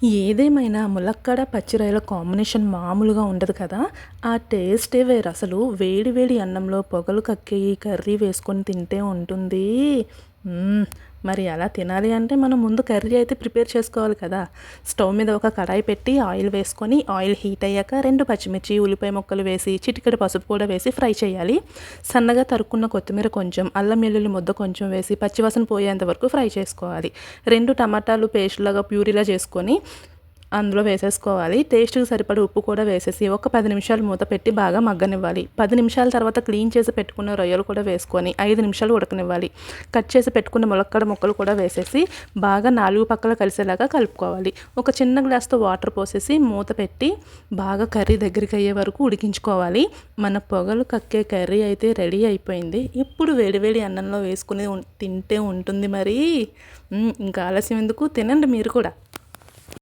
ఏదేమైనా ములక్కాడ పచ్చి రొయ్యల కాంబినేషన్ మామూలుగా ఉండదు కదా! ఆ టేస్టే వేరు అసలు. వేడి వేడి అన్నంలో పొగలు కక్కే ఈ కర్రీ వేసుకొని తింటే ఉంటుంది. హ్మ్. మరి అలా తినాలి అంటే మనం ముందు కర్రీ అయితే ప్రిపేర్ చేసుకోవాలి కదా! స్టవ్ మీద ఒక కడాయి పెట్టి ఆయిల్ వేసుకొని, ఆయిల్ హీట్ అయ్యాక 2 పచ్చిమిర్చి, ఉల్లిపాయ ముక్కలు వేసి, చిటికెడు పసుపు కూడా వేసి ఫ్రై చేయాలి. సన్నగా తరుక్కున్న కొత్తిమీర కొంచెం, అల్లం వెల్లుల్లి ముద్ద కొంచెం వేసి పచ్చివాసన పోయేంత వరకు ఫ్రై చేసుకోవాలి. 2 టమాటాలు పేస్ట్‌లాగా ప్యూరీలా చేసుకొని అందులో వేసేసుకోవాలి. టేస్ట్‌కి సరిపడ ఉప్పు కూడా వేసేసి ఒక 10 నిమిషాలు మూత పెట్టి బాగా మగ్గనివ్వాలి. 10 నిమిషాల తర్వాత క్లీన్ చేసి పెట్టుకున్న రొయ్యలు కూడా వేసుకొని 5 నిమిషాలు ఉడకనివ్వాలి. కట్ చేసి పెట్టుకున్న ములక్కాడ ముక్కలు కూడా వేసేసి బాగా 4 పక్కల కలిసేలాగా కలుపుకోవాలి. ఒక చిన్న గ్లాస్‌తో వాటర్ పోసేసి మూత పెట్టి బాగా కర్రీ దగ్గరికి అయ్యే వరకు ఉడికించుకోవాలి. మన పొగలు కక్కే కర్రీ అయితే రెడీ అయిపోయింది. ఇప్పుడు వేడి వేడి అన్నంలో వేసుకొని తింటే ఉంటుంది మరి. ఇంకా ఆలస్యం ఎందుకు, తినండి మీరు కూడా.